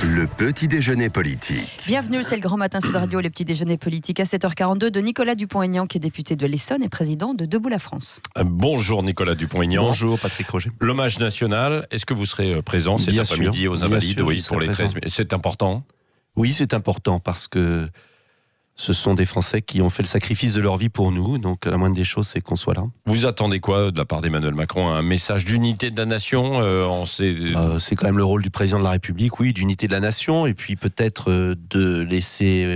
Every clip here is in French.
Le petit déjeuner politique. Bienvenue, c'est le grand matin sur Radio, le petit déjeuner politique à 7h42 de Nicolas Dupont-Aignan, qui est député de l'Essonne et président de Debout la France. Bonjour Nicolas Dupont-Aignan. Bonjour Patrick Roger. L'hommage national, est-ce que vous serez présent cet après-midi aux Invalides? Oui, pour les 13 mai. C'est important. Oui, c'est important parce que ce sont des Français qui ont fait le sacrifice de leur vie pour nous, donc la moindre des choses, c'est qu'on soit là. Vous attendez quoi de la part d'Emmanuel Macron? Un message d'unité de la nation? C'est quand même le rôle du président de la République, oui, d'unité de la nation, et puis peut-être de laisser...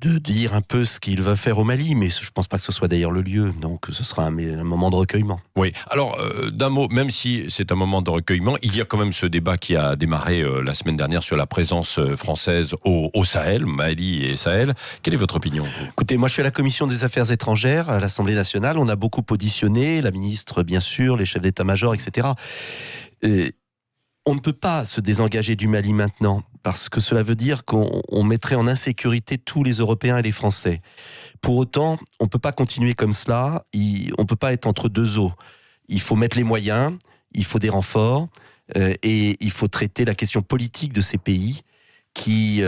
de dire un peu ce qu'il va faire au Mali, mais je ne pense pas que ce soit d'ailleurs le lieu, donc ce sera un moment de recueillement. Oui, alors d'un mot, même si c'est un moment de recueillement, il y a quand même ce débat qui a démarré la semaine dernière sur la présence française au Sahel, Mali et Sahel. Quelle est votre opinion, vous ? Écoutez, moi je suis à la Commission des Affaires étrangères à l'Assemblée nationale, on a beaucoup auditionné, la ministre bien sûr, les chefs d'état-major, etc. On ne peut pas se désengager du Mali maintenant, parce que cela veut dire qu'on mettrait en insécurité tous les Européens et les Français. Pour autant, on ne peut pas continuer comme cela, on ne peut pas être entre deux eaux. Il faut mettre les moyens, il faut des renforts, et il faut traiter la question politique de ces pays qui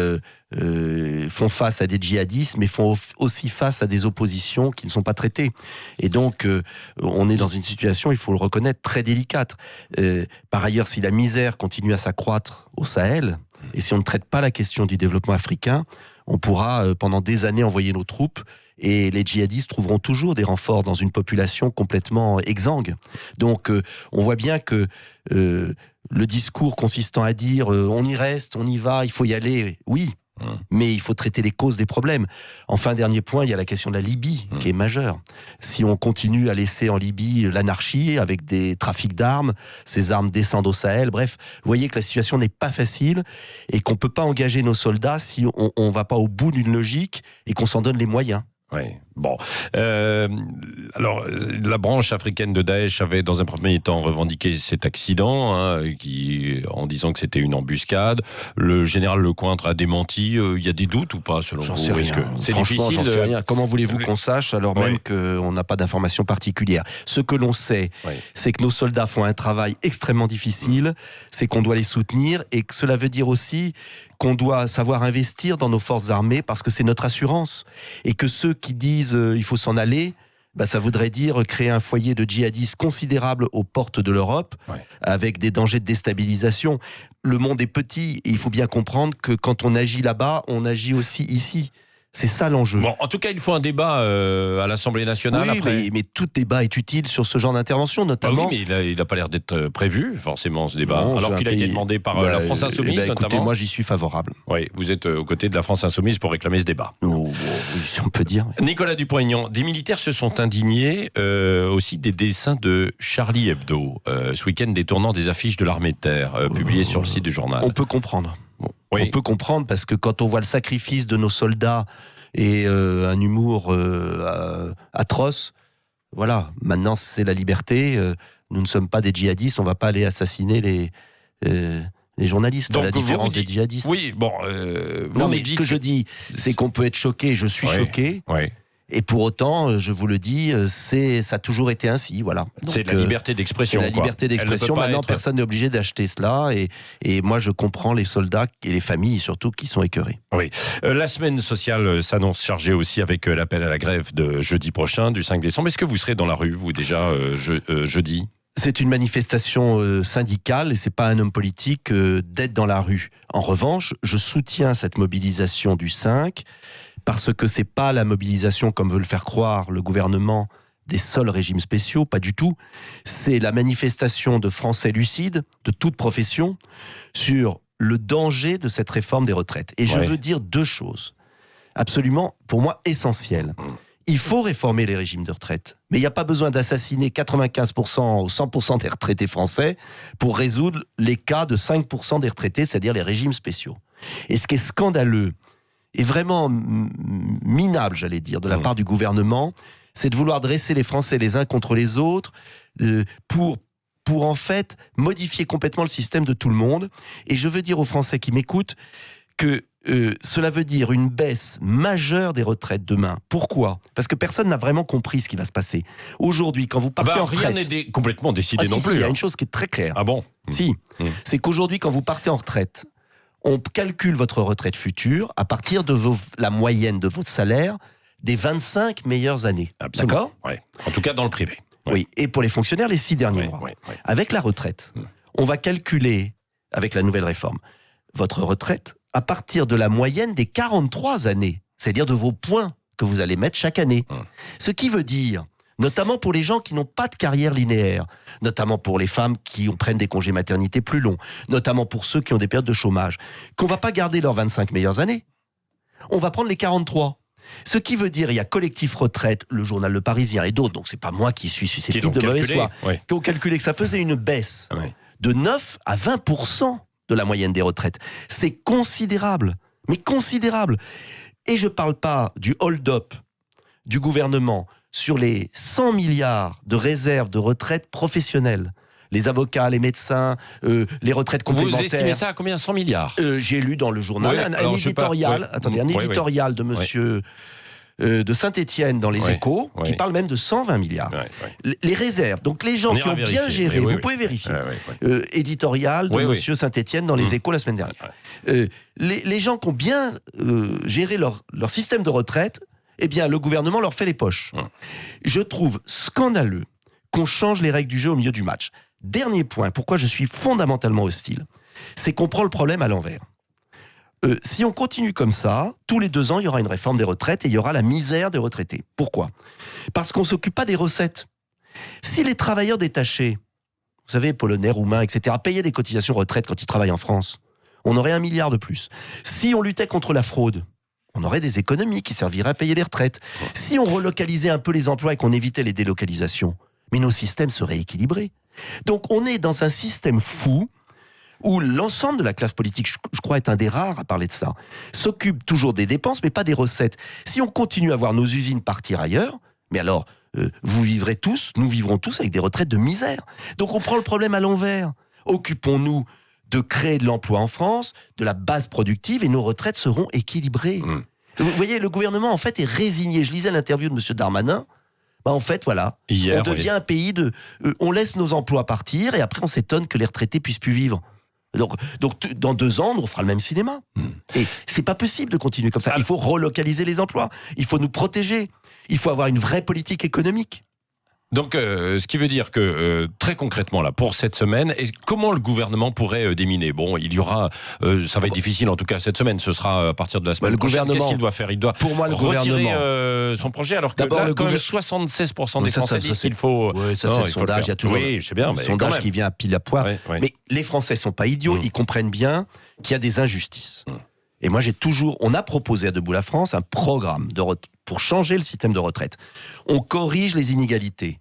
font face à des djihadistes, mais font aussi face à des oppositions qui ne sont pas traitées. Et donc, on est dans une situation, il faut le reconnaître, très délicate. Par ailleurs, si la misère continue à s'accroître au Sahel, et si on ne traite pas la question du développement africain, on pourra pendant des années envoyer nos troupes, et les djihadistes trouveront toujours des renforts dans une population complètement exsangue. Donc, on voit bien que le discours consistant à dire on y reste, on y va, il faut y aller, oui, mais il faut traiter les causes des problèmes. Enfin, dernier point, il y a la question de la Libye qui est majeure. Si on continue à laisser en Libye l'anarchie avec des trafics d'armes, ces armes descendent au Sahel, bref, vous voyez que la situation n'est pas facile et qu'on ne peut pas engager nos soldats si on ne va pas au bout d'une logique et qu'on s'en donne les moyens. Oui, bon. Alors, la branche africaine de Daesh avait, dans un premier temps, revendiqué cet accident, en disant que c'était une embuscade. Le général Lecointre a démenti. Il y a des doutes ou pas, selon vous? J'en sais rien. C'est Franchement, difficile. J'en sais rien. Comment voulez-vous qu'on sache, alors même qu'on n'a pas d'informations particulières? Ce que l'on sait, c'est que nos soldats font un travail extrêmement difficile, c'est qu'on doit les soutenir, et que cela veut dire aussi qu'on doit savoir investir dans nos forces armées, parce que c'est notre assurance. Et que ceux qui disent il faut s'en aller, ça voudrait dire créer un foyer de djihadistes considérable aux portes de l'Europe, avec des dangers de déstabilisation. Le monde est petit, et il faut bien comprendre que quand on agit là-bas, on agit aussi ici. C'est ça l'enjeu. Bon, en tout cas, il faut un débat à l'Assemblée nationale. Oui, après. mais tout débat est utile sur ce genre d'intervention, notamment. Oui, mais il n'a pas l'air d'être prévu, forcément, ce débat. Non, alors qu'il a été demandé par la France Insoumise, écoutez, notamment. moi, j'y suis favorable. Oui, vous êtes aux côtés de la France Insoumise pour réclamer ce débat. Oui, on peut dire. Nicolas Dupont-Aignan, des militaires se sont indignés aussi des dessins de Charlie Hebdo, ce week-end détournant des affiches de l'armée de terre, publiées sur le site du journal. On peut comprendre. Oui. On peut comprendre, parce que quand on voit le sacrifice de nos soldats et un humour atroce, voilà, maintenant c'est la liberté, nous ne sommes pas des djihadistes, on ne va pas aller assassiner les journalistes, donc, à la différence des djihadistes. Oui, bon... non, mais ce que je dis, c'est qu'on peut être choqué, je suis choqué, et pour autant, je vous le dis, ça a toujours été ainsi, voilà. Donc, c'est la liberté d'expression. C'est la liberté d'expression, maintenant personne n'est obligé d'acheter cela, et moi je comprends les soldats et les familles surtout qui sont écœurés. Oui. La semaine sociale s'annonce chargée aussi avec l'appel à la grève de jeudi prochain, du 5 décembre. Est-ce que vous serez dans la rue, vous, déjà, jeudi ? C'est une manifestation syndicale et c'est pas un homme politique d'être dans la rue. En revanche, je soutiens cette mobilisation du 5 parce que c'est pas la mobilisation, comme veut le faire croire le gouvernement, des seuls régimes spéciaux, pas du tout. C'est la manifestation de Français lucides, de toute profession, sur le danger de cette réforme des retraites. Et je veux dire deux choses, absolument, pour moi, essentielles. Il faut réformer les régimes de retraite, mais il n'y a pas besoin d'assassiner 95% ou 100% des retraités français pour résoudre les cas de 5% des retraités, c'est-à-dire les régimes spéciaux. Et ce qui est scandaleux, et vraiment minable, j'allais dire, de la part du gouvernement, c'est de vouloir dresser les Français les uns contre les autres pour en fait modifier complètement le système de tout le monde. Et je veux dire aux Français qui m'écoutent que cela veut dire une baisse majeure des retraites demain. Pourquoi ? Parce que personne n'a vraiment compris ce qui va se passer. Aujourd'hui, quand vous partez en retraite... Rien n'est complètement décidé non plus. Il y a une chose qui est très claire. Ah bon ? Si, c'est qu'aujourd'hui, quand vous partez en retraite, on calcule votre retraite future à partir de la moyenne de votre salaire des 25 meilleures années. Absolument. D'accord ? Ouais. En tout cas, dans le privé. Ouais. Oui, et pour les fonctionnaires, les 6 derniers mois. Ouais. Avec la retraite, on va calculer, avec la nouvelle réforme, votre retraite à partir de la moyenne des 43 années, c'est-à-dire de vos points que vous allez mettre chaque année. Ce qui veut dire, notamment pour les gens qui n'ont pas de carrière linéaire, notamment pour les femmes qui prennent des congés maternité plus longs, notamment pour ceux qui ont des périodes de chômage, qu'on ne va pas garder leurs 25 meilleures années. On va prendre les 43. Ce qui veut dire, il y a Collectif Retraite, le journal Le Parisien et d'autres, donc c'est pas moi qui suis susceptible de mauvaise foi, qui ont calculé que ça faisait une baisse de 9 à 20% de la moyenne des retraites. C'est considérable, mais considérable. Et je ne parle pas du hold-up du gouvernement sur les 100 milliards de réserves de retraite professionnelles. Les avocats, les médecins, les retraites complémentaires. Vous estimez ça à combien ? 100 milliards ? J'ai lu dans le journal un éditorial de monsieur de Saint-Étienne dans les Échos qui parle même de 120 milliards. Les réserves, donc les gens qui ont bien géré, vous pouvez vérifier. Éditorial de monsieur Saint-Étienne dans les Échos la semaine dernière. Les gens qui ont bien géré leur système de retraite, eh bien le gouvernement leur fait les poches. Je trouve scandaleux qu'on change les règles du jeu au milieu du match. Dernier point, pourquoi je suis fondamentalement hostile, c'est qu'on prend le problème à l'envers. Si on continue comme ça, tous les 2 ans, il y aura une réforme des retraites et il y aura la misère des retraités. Pourquoi ? Parce qu'on ne s'occupe pas des recettes. Si les travailleurs détachés, vous savez, polonais, roumains, etc., payaient des cotisations retraite quand ils travaillent en France, on aurait 1 milliard de plus. Si on luttait contre la fraude, on aurait des économies qui serviraient à payer les retraites. Si on relocalisait un peu les emplois et qu'on évitait les délocalisations, mais nos systèmes seraient équilibrés. Donc on est dans un système fou où l'ensemble de la classe politique, je crois être un des rares à parler de ça, s'occupe toujours des dépenses mais pas des recettes. Si on continue à voir nos usines partir ailleurs, mais alors vous vivrez tous, nous vivrons tous avec des retraites de misère. Donc on prend le problème à l'envers. Occupons-nous de créer de l'emploi en France, de la base productive et nos retraites seront équilibrées. Vous voyez, le gouvernement en fait est résigné. Je lisais l'interview de M. Darmanin. En fait, voilà, on devient un pays de... on laisse nos emplois partir et après on s'étonne que les retraités puissent plus vivre. Donc dans 2 ans, on refera le même cinéma. Et c'est pas possible de continuer comme ça. Il faut relocaliser les emplois. Il faut nous protéger. Il faut avoir une vraie politique économique. Donc, ce qui veut dire que, très concrètement, là, pour cette semaine, comment le gouvernement pourrait déminer ? Bon, il y aura... ça va être difficile, en tout cas, cette semaine. Ce sera à partir de la semaine prochaine. Qu'est-ce qu'il doit faire ? Il doit retirer son projet, alors que là, quand même, 76% des Français disent qu'il faut... Oui, ça, c'est le sondage. Il y a toujours je sais bien, un sondage qui vient à pile à poire. Mais les Français ne sont pas idiots. Ils comprennent bien qu'il y a des injustices. Et moi, on a proposé à Debout la France un programme pour changer le système de retraite. On corrige les inégalités.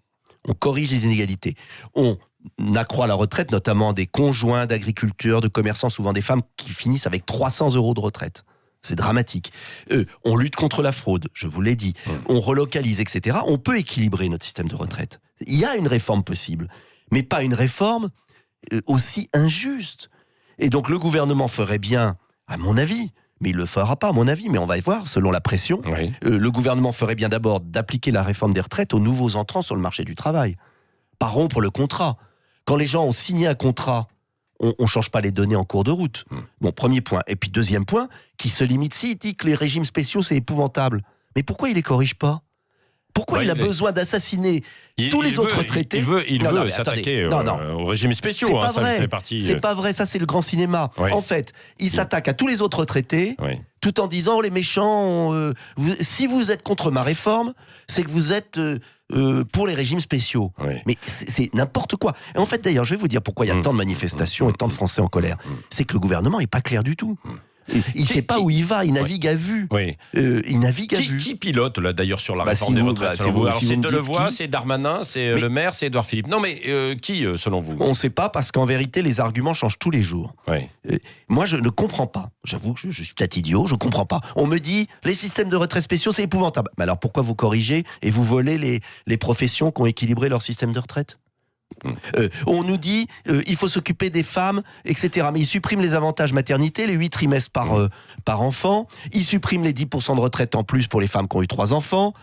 On accroît la retraite, notamment des conjoints d'agriculteurs, de commerçants, souvent des femmes qui finissent avec 300 € de retraite. C'est dramatique. On lutte contre la fraude, je vous l'ai dit. On relocalise, etc. On peut équilibrer notre système de retraite. Il y a une réforme possible, mais pas une réforme aussi injuste. Et donc le gouvernement ferait bien, à mon avis, mais il ne le fera pas, à mon avis, mais on va y voir, selon la pression, le gouvernement ferait bien d'abord d'appliquer la réforme des retraites aux nouveaux entrants sur le marché du travail. Pas rompre le contrat. Quand les gens ont signé un contrat, on ne change pas les données en cours de route. Bon, premier point. Et puis deuxième point, qui se limite, il dit que les régimes spéciaux, c'est épouvantable. Mais pourquoi il ne les corrige pas ? Pourquoi il a besoin d'assassiner tous les autres retraités ? Il veut s'attaquer aux régimes spéciaux. C'est pas vrai. C'est pas vrai, ça c'est le grand cinéma. En fait, il s'attaque à tous les autres retraités, tout en disant les méchants, si vous êtes contre ma réforme, c'est que vous êtes pour les régimes spéciaux. Mais c'est n'importe quoi. Et en fait, d'ailleurs, je vais vous dire pourquoi il y a tant de manifestations et tant de Français en colère. C'est que le gouvernement n'est pas clair du tout. Il ne sait pas où il va, il navigue à vue. Il navigue à vue. Qui pilote là d'ailleurs sur la réforme des retraites c'est Delevoye, c'est Darmanin, c'est Le Maire, c'est Édouard Philippe. Non mais qui selon vous ? On ne sait pas parce qu'en vérité les arguments changent tous les jours. Moi je ne comprends pas. J'avoue que je suis peut-être idiot, je ne comprends pas. On me dit les systèmes de retraite spéciaux c'est épouvantable. Mais alors pourquoi vous corrigez et vous volez les professions qui ont équilibré leur système de retraite ? On nous dit il faut s'occuper des femmes, etc. Mais ils suppriment les avantages maternité, les 8 trimestres par enfant. Ils suppriment les 10% de retraite en plus pour les femmes qui ont eu 3 enfants.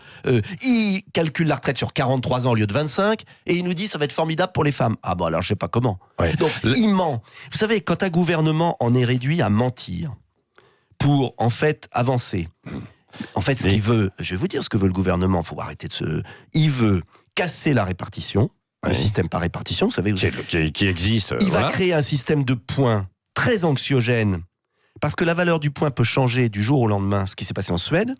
Ils calculent la retraite sur 43 ans au lieu de 25. Et ils nous disent ça va être formidable pour les femmes. Ah bon, alors je sais pas comment. Ouais. Donc il ment. Vous savez, quand un gouvernement en est réduit à mentir pour en fait avancer. En fait, ce qu'il veut, je vais vous dire ce que veut le gouvernement. Faut arrêter de se. Il veut casser la répartition. Le système par répartition, vous savez, qui existe. Il va créer un système de points très anxiogène, parce que la valeur du point peut changer du jour au lendemain, ce qui s'est passé en Suède.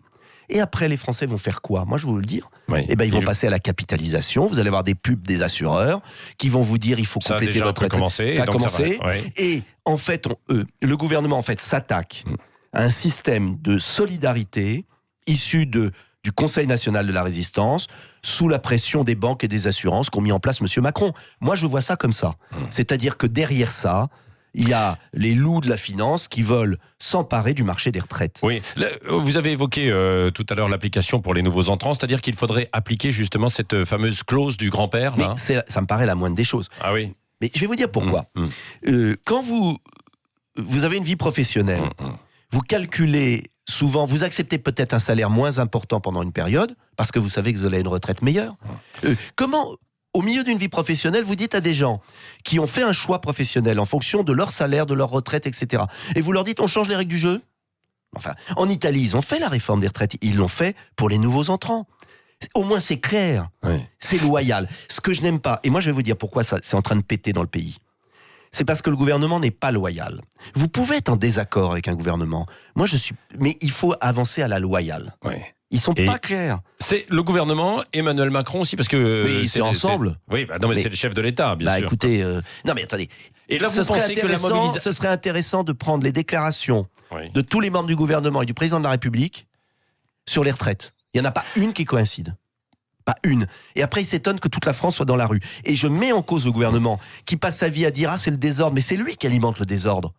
Et après, les Français vont faire quoi? Moi, je vais vous le dire. Eh ben, ils vont passer à la capitalisation. Vous allez avoir des pubs des assureurs qui vont vous dire il faut compléter votre retraite. Ça a commencé. Et en fait, le gouvernement en fait s'attaque à un système de solidarité issu du Conseil national de la résistance, sous la pression des banques et des assurances qu'ont mis en place M. Macron. Moi, je vois ça comme ça. C'est-à-dire que derrière ça, il y a les loups de la finance qui veulent s'emparer du marché des retraites. Oui, vous avez évoqué tout à l'heure l'application pour les nouveaux entrants, c'est-à-dire qu'il faudrait appliquer justement cette fameuse clause du grand-père. Mais ça me paraît la moindre des choses. Ah oui. Mais je vais vous dire pourquoi. Quand vous avez une vie professionnelle, vous calculez souvent, vous acceptez peut-être un salaire moins important pendant une période, parce que vous savez que vous allez une retraite meilleure. Comment, au milieu d'une vie professionnelle, vous dites à des gens qui ont fait un choix professionnel en fonction de leur salaire, de leur retraite, etc., et vous leur dites, on change les règles du jeu? Enfin, en Italie, ils ont fait la réforme des retraites, ils l'ont fait pour les nouveaux entrants. Au moins, c'est clair, c'est loyal. Ce que je n'aime pas, et moi je vais vous dire pourquoi c'est en train de péter dans le pays, c'est parce que le gouvernement n'est pas loyal. Vous pouvez être en désaccord avec un gouvernement. Mais il faut avancer à la loyale. Ils sont pas clairs. C'est le gouvernement, Emmanuel Macron aussi, parce que... Mais c'est ensemble. Oui, mais c'est le chef de l'État, bien sûr. Écoutez, non mais attendez. Et là, vous pensez que ce serait intéressant de prendre les déclarations de tous les membres du gouvernement et du président de la République sur les retraites. Il n'y en a pas une qui coïncide. Pas une. Et après, il s'étonne que toute la France soit dans la rue. Et je mets en cause le gouvernement qui passe sa vie à dire « Ah, c'est le désordre », mais c'est lui qui alimente le désordre.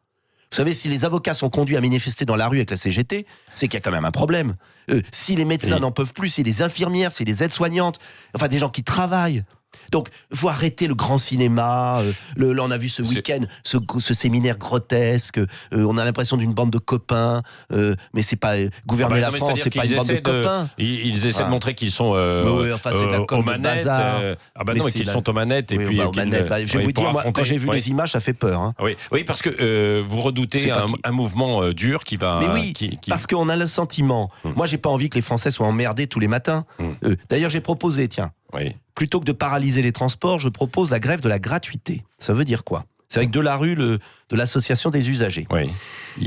Vous savez, si les avocats sont conduits à manifester dans la rue avec la CGT, c'est qu'il y a quand même un problème. Si les médecins n'en peuvent plus, si les infirmières, si les aides-soignantes, enfin des gens qui travaillent. Donc, il faut arrêter le grand cinéma. On a vu ce week-end ce séminaire grotesque. On a l'impression d'une bande de copains. Mais c'est pas gouverner la France, c'est pas une bande de copains. Ils essaient de montrer qu'ils sont aux manettes. Qu'ils sont aux manettes. Et puis, je vais vous dire, moi, quand j'ai vu les images, ça fait peur. Hein. Oui, parce que vous redoutez un mouvement dur qui va. Mais oui, parce qu'on a le sentiment. Moi, j'ai pas envie que les Français soient emmerdés tous les matins. D'ailleurs, j'ai proposé, plutôt que de paralyser les transports, je propose la grève de la gratuité. Ça veut dire quoi? C'est avec Delarue, de l'association des usagers.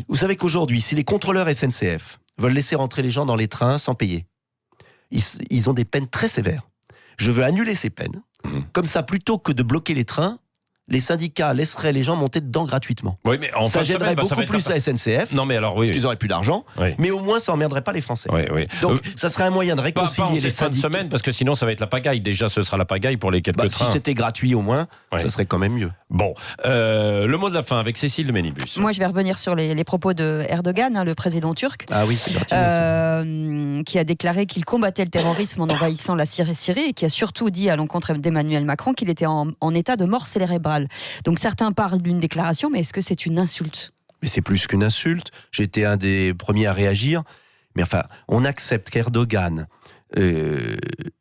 Vous savez qu'aujourd'hui, si les contrôleurs SNCF veulent laisser rentrer les gens dans les trains sans payer, ils ont des peines très sévères. Je veux annuler ces peines. Comme ça, plutôt que de bloquer les trains, les syndicats laisseraient les gens monter dedans gratuitement. Oui, mais ça gênerait beaucoup plus la SNCF, parce qu'ils auraient plus d'argent, mais au moins ça emmerderait pas les Français. Donc ça serait un moyen de réconcilier les syndicats. Semaine, parce que sinon ça va être la pagaille. Déjà, ce sera la pagaille pour les quelques trains. Si c'était gratuit au moins, ça serait quand même mieux. Bon, le mot de la fin avec Cécile de Ménibus. Moi, je vais revenir sur les propos de Erdogan, le président turc, qui a déclaré qu'il combattait le terrorisme en envahissant la Syrie et qui a surtout dit à l'encontre d'Emmanuel Macron qu'il était en état de mort cérébrale. Donc certains parlent d'une déclaration, mais est-ce que c'est une insulte? Mais c'est plus qu'une insulte. J'ai été un des premiers à réagir. Mais enfin, on accepte qu'Erdogan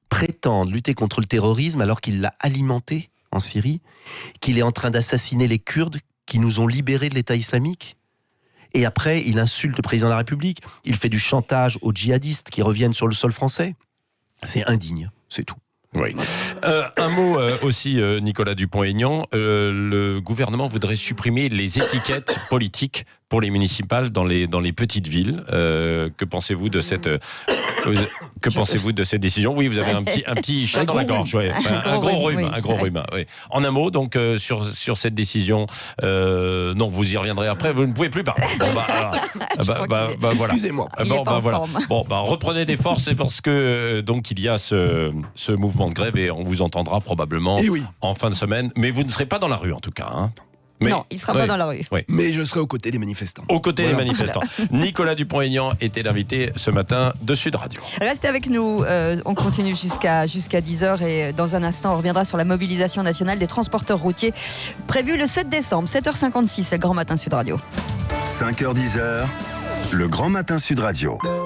prétende lutter contre le terrorisme alors qu'il l'a alimenté en Syrie, qu'il est en train d'assassiner les Kurdes qui nous ont libérés de l'État islamique. Et après, il insulte le président de la République. Il fait du chantage aux djihadistes qui reviennent sur le sol français. C'est indigne, c'est tout. Oui. Un mot aussi, Nicolas Dupont-Aignan. Le gouvernement voudrait supprimer les étiquettes politiques pour les municipales dans les petites villes. Que pensez-vous de cette décision? Oui, vous avez un petit chat dans la gorge. Un gros rhume. Oui. En un mot, donc sur cette décision, non, vous y reviendrez après. Vous ne pouvez plus parler. Voilà. Excusez-moi. Reprenez des forces, c'est parce que donc il y a ce mouvement de grève et on vous entendra probablement en fin de semaine. Mais vous ne serez pas dans la rue en tout cas. Non, il ne sera pas dans la rue. Mais je serai aux côtés des manifestants. Aux côtés des manifestants. Nicolas Dupont-Aignan était l'invité ce matin de Sud Radio. Restez avec nous, on continue jusqu'à 10h et dans un instant on reviendra sur la mobilisation nationale des transporteurs routiers prévue le 7 décembre, 7h56, c'est le Grand Matin Sud Radio. 5h-10h, le Grand Matin Sud Radio.